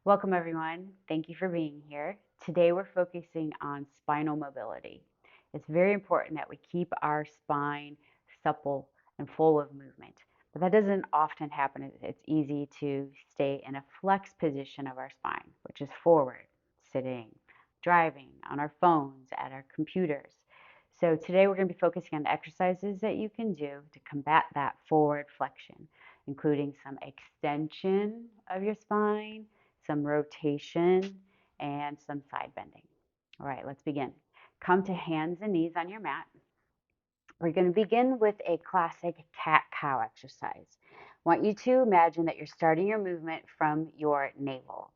Welcome, everyone. Thank you for being here. Today, we're focusing on spinal mobility. It's very important that we keep our spine supple and full of movement, but that doesn't often happen. It's easy to stay in a flex position of our spine, which is forward, sitting, driving, on our phones, at our computers. So, today, we're going to be focusing on exercises that you can do to combat that forward flexion, including some extension of your spine, some rotation, and some side bending. All right, let's begin. Come to hands and knees on your mat. We're going to begin with a classic cat-cow exercise. I want you to imagine that you're starting your movement from your navel.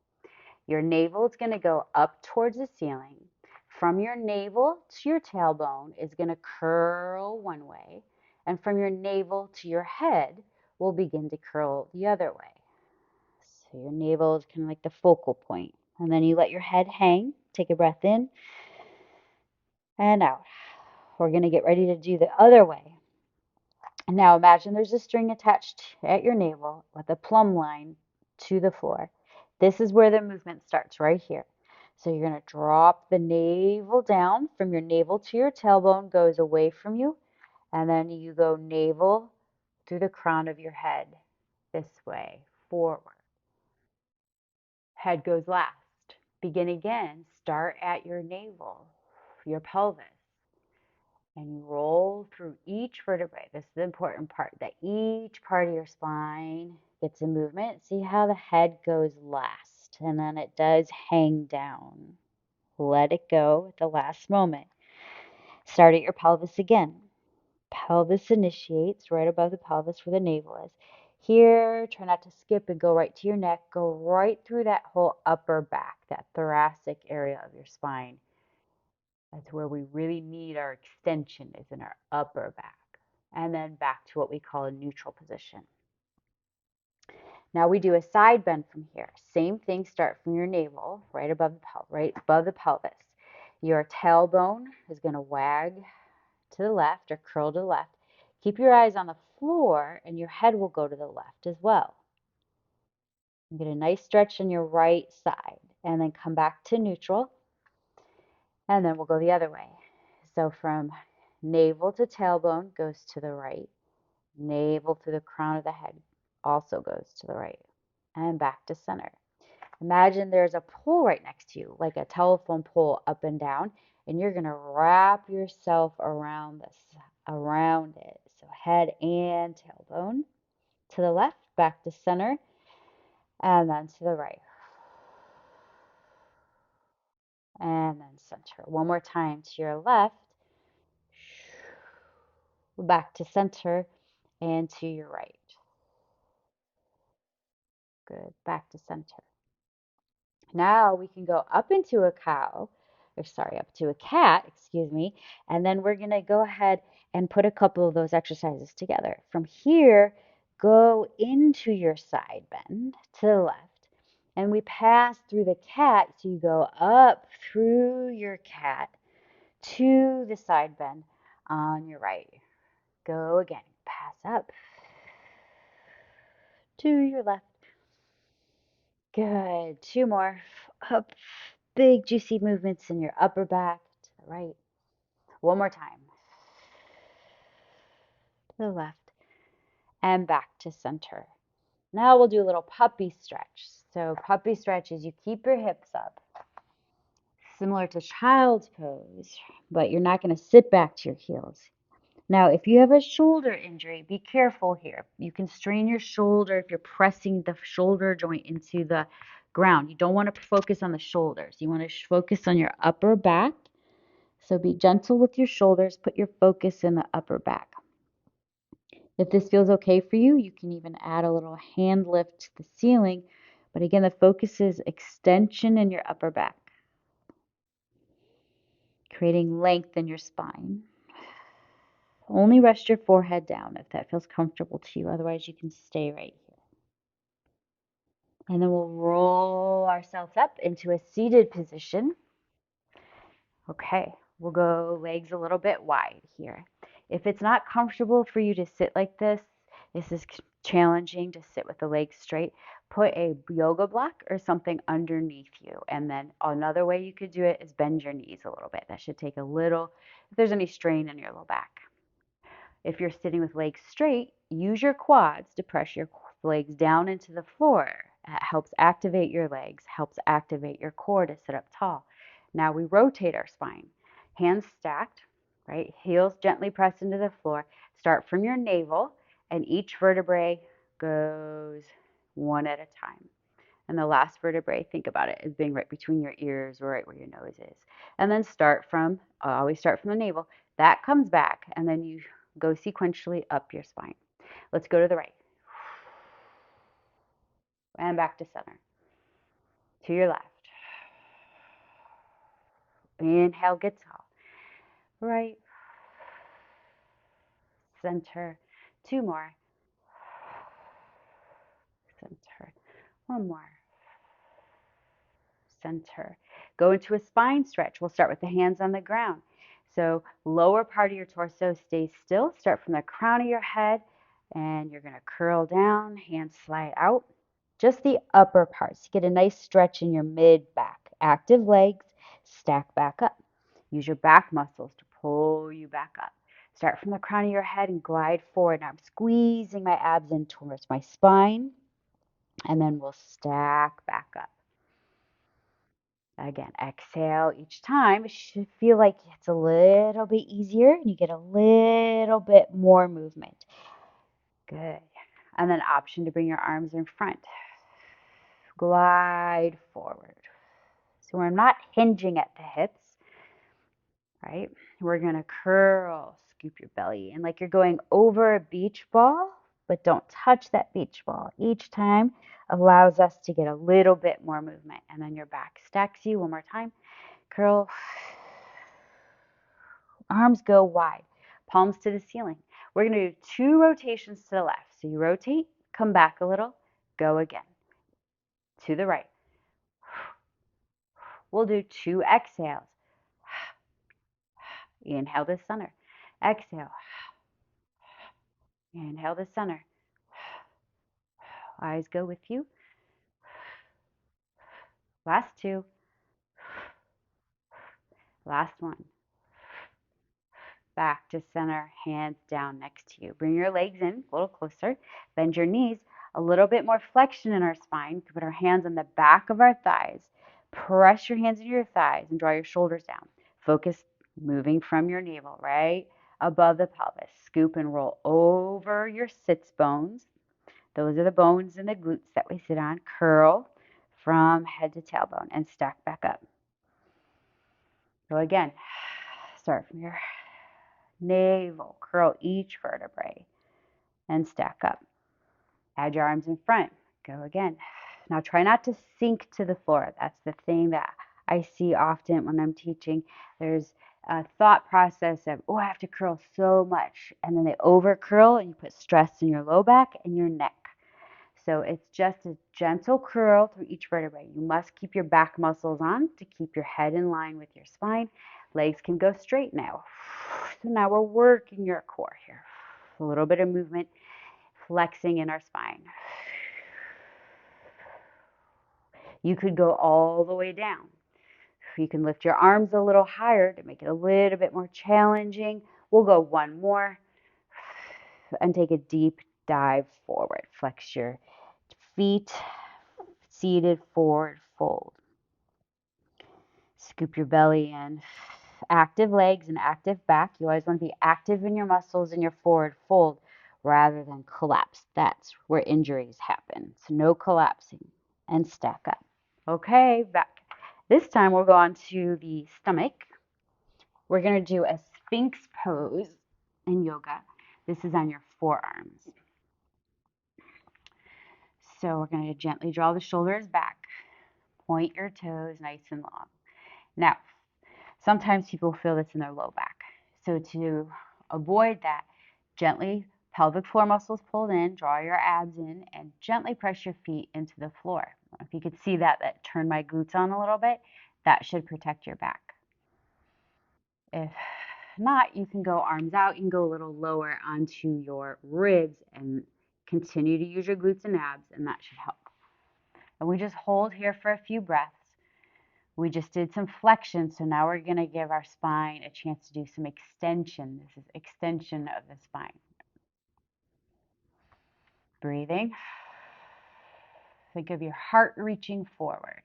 Your navel is going to go up towards the ceiling. From your navel to your tailbone is going to curl one way, and from your navel to your head will begin to curl the other way. So your navel is kind of like the focal point. And then you let your head hang. Take a breath in and out. We're going to get ready to do the other way. Now imagine there's a string attached at your navel with a plumb line to the floor. This is where the movement starts, right here. So you're going to drop the navel down. From your navel to your tailbone goes away from you. And then you go navel through the crown of your head this way, forward. Head goes last. Begin again. Start at your navel, your pelvis, and you roll through each vertebrae. This is the important part, that each part of your spine gets a movement. See how the head goes last, and then it does hang down. Let it go at the last moment. Start at your pelvis again. Pelvis initiates right above the pelvis where the navel is. Here, try not to skip and go right to your neck. Go right through that whole upper back, that thoracic area of your spine. That's where we really need our extension, is in our upper back. And then back to what we call a neutral position. Now we do a side bend from here. Same thing, start from your navel, right above the pelvis. Your tailbone is going to wag to the left or curl to the left. Keep your eyes on the floor and your head will go to the left as well. Get a nice stretch on your right side and then come back to neutral, and then we'll go the other way. So from navel to tailbone goes to the right. Navel to the crown of the head also goes to the right, and back to center. Imagine there's a pole right next to you, like a telephone pole up and down, and you're going to wrap yourself around it. So head and tailbone. To the left, back to center, and then to the right. And then center. One more time to your left, back to center, and to your right. Good. Back to center. Now we can go up into a up to a cat, excuse me, and then we're going to go ahead and put a couple of those exercises together. From here, go into your side bend to the left, and we pass through the cat, so you go up through your cat to the side bend on your right. Go again, pass up to your left. Good. Two more. Up. Big juicy movements in your upper back to the right. One more time. To the left. And back to center. Now we'll do a little puppy stretch. So puppy stretch is you keep your hips up, similar to child's pose, but you're not going to sit back to your heels. Now, if you have a shoulder injury, be careful here. You can strain your shoulder if you're pressing the shoulder joint into the ground. You don't want to focus on the shoulders. You want to focus on your upper back. So be gentle with your shoulders. Put your focus in the upper back. If this feels okay for you, you can even add a little hand lift to the ceiling. But again, the focus is extension in your upper back, creating length in your spine. Only rest your forehead down if that feels comfortable to you. Otherwise, you can stay right here. And then we'll roll ourselves up into a seated position. Okay, we'll go legs a little bit wide here. If it's not comfortable for you to sit like this, this is challenging to sit with the legs straight, put a yoga block or something underneath you. And then another way you could do it is bend your knees a little bit. That should take a little, if there's any strain in your low back. If you're sitting with legs straight, use your quads to press your legs down into the floor. That helps activate your legs, helps activate your core to sit up tall. Now we rotate our spine. Hands stacked, right? Heels gently pressed into the floor. Start from your navel, and each vertebrae goes one at a time. And the last vertebrae, think about it as being right between your ears or right where your nose is. And then always start from the navel. That comes back, and then you go sequentially up your spine. Let's go to the right. And back to center. To your left. Inhale, get tall. Right. Center. Two more. Center. One more. Center. Go into a spine stretch. We'll start with the hands on the ground. So lower part of your torso stays still. Start from the crown of your head, and you're going to curl down, hands slide out. Just the upper parts. Get a nice stretch in your mid back. Active legs, stack back up. Use your back muscles to pull you back up. Start from the crown of your head and glide forward. Now I'm squeezing my abs in towards my spine, and then we'll stack back up. Again, exhale each time. It should feel like it's a little bit easier and you get a little bit more movement. Good. And then option to bring your arms in front. Glide forward. So we're not hinging at the hips, right? We're going to curl, scoop your belly in like you're going over a beach ball, but don't touch that beach ball. Each time allows us to get a little bit more movement. And then your back stacks you one more time. Curl. Arms go wide, palms to the ceiling. We're going to do 2 rotations to the left. So you rotate, come back a little, go again. To the right. We'll do 2 exhales. Inhale to center. Exhale. Inhale to center. Eyes go with you. Last 2. Last 1. Back to center, hands down next to you. Bring your legs in a little closer. Bend your knees. A little bit more flexion in our spine. Put our hands on the back of our thighs. Press your hands into your thighs and draw your shoulders down. Focus moving from your navel right above the pelvis. Scoop and roll over your sits bones. Those are the bones in the glutes that we sit on. Curl from head to tailbone and stack back up. So again, start from your navel, curl each vertebrae and stack up. Add your arms in front. Go again. Now try not to sink to the floor. That's the thing that I see often when I'm teaching. There's a thought process of, oh, I have to curl so much. And then they over curl and you put stress in your low back and your neck. So it's just a gentle curl through each vertebrae. You must keep your back muscles on to keep your head in line with your spine. Legs can go straight now. So now we're working your core here. A little bit of movement, flexing in our spine. You could go all the way down. You can lift your arms a little higher to make it a little bit more challenging. We'll go one more and take a deep dive forward. Flex your feet, seated forward fold. Scoop your belly in. Active legs and active back. You always want to be active in your muscles in your forward fold rather than collapse. That's where injuries happen. So no collapsing and stack up. Okay, back. This time we'll go on to the stomach. We're going to do a Sphinx pose in yoga. This is on your forearms. So we're going to gently draw the shoulders back. Point your toes nice and long. Now, sometimes people feel this in their low back. So to avoid that, gently pelvic floor muscles pulled in, draw your abs in, and gently press your feet into the floor. If you could see that turned my glutes on a little bit, that should protect your back. If not, you can go arms out. You can go a little lower onto your ribs and Continue to use your glutes and abs, and that should help. And we just hold here for a few breaths. We just did some flexion, so now we're going to give our spine a chance to do some extension. This is extension of the spine. Breathing. Think of your heart reaching forward.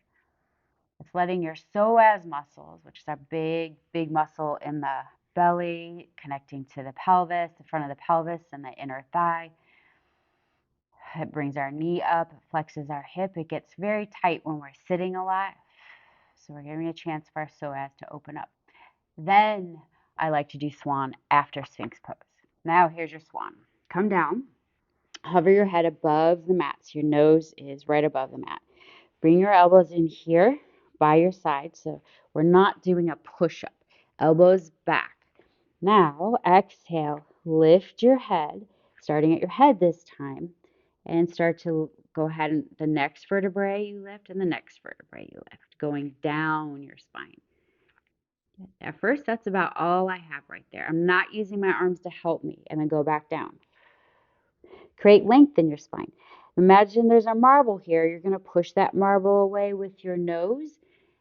It's letting your psoas muscles, which is our big, big muscle in the belly, connecting to the pelvis, the front of the pelvis and the inner thigh. It brings our knee up, it flexes our hip. It gets very tight when we're sitting a lot. So we're giving a chance for our psoas to open up. Then I like to do swan after Sphinx pose. Now here's your swan. Come down, hover your head above the mat so your nose is right above the mat. Bring your elbows in here by your side, so we're not doing a push-up. Elbows back. Now, exhale, lift your head, starting at your head this time, and start to go ahead and the next vertebrae you lift and the next vertebrae you lift, going down your spine. At first, that's about all I have right there. I'm not using my arms to help me, and then go back down. Create length in your spine. Imagine there's a marble here. You're going to push that marble away with your nose,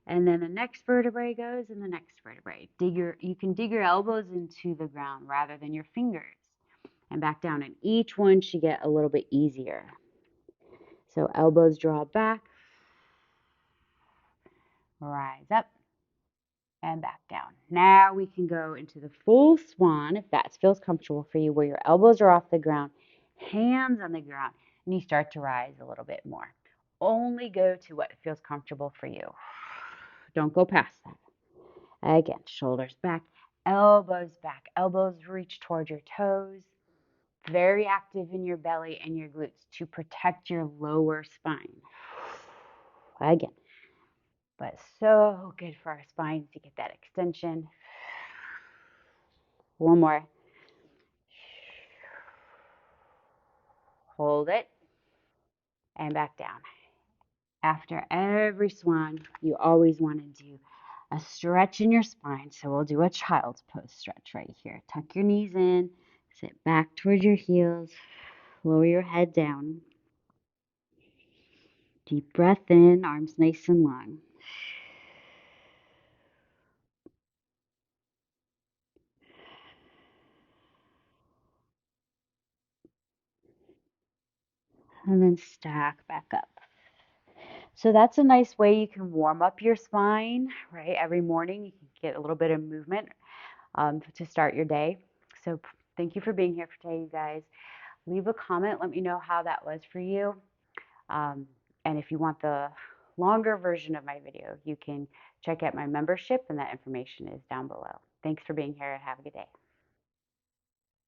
and then the next vertebrae goes, and the next vertebrae. You can dig your elbows into the ground rather than your fingers, and back down. And each one should get a little bit easier. So elbows draw back, rise up, and back down. Now we can go into the full swan, if that feels comfortable for you, where your elbows are off the ground, hands on the ground, and you start to rise a little bit more. Only go to what feels comfortable for you. Don't go past that. Again, shoulders back, elbows reach towards your toes. Very active in your belly and your glutes to protect your lower spine. Again, but so good for our spines to get that extension. One more. Hold it and back down. After every swan, you always want to do a stretch in your spine. So we'll do a child's pose stretch right here. Tuck your knees in, sit back towards your heels, lower your head down. Deep breath in, arms nice and long. And then stack back up. So that's a nice way you can warm up your spine, right? Every morning you can get a little bit of movement to start your day. So thank you for being here today, you guys. Leave a comment. Let me know how that was for you. And if you want the longer version of my video, you can check out my membership, and that information is down below. Thanks for being here, and have a good day.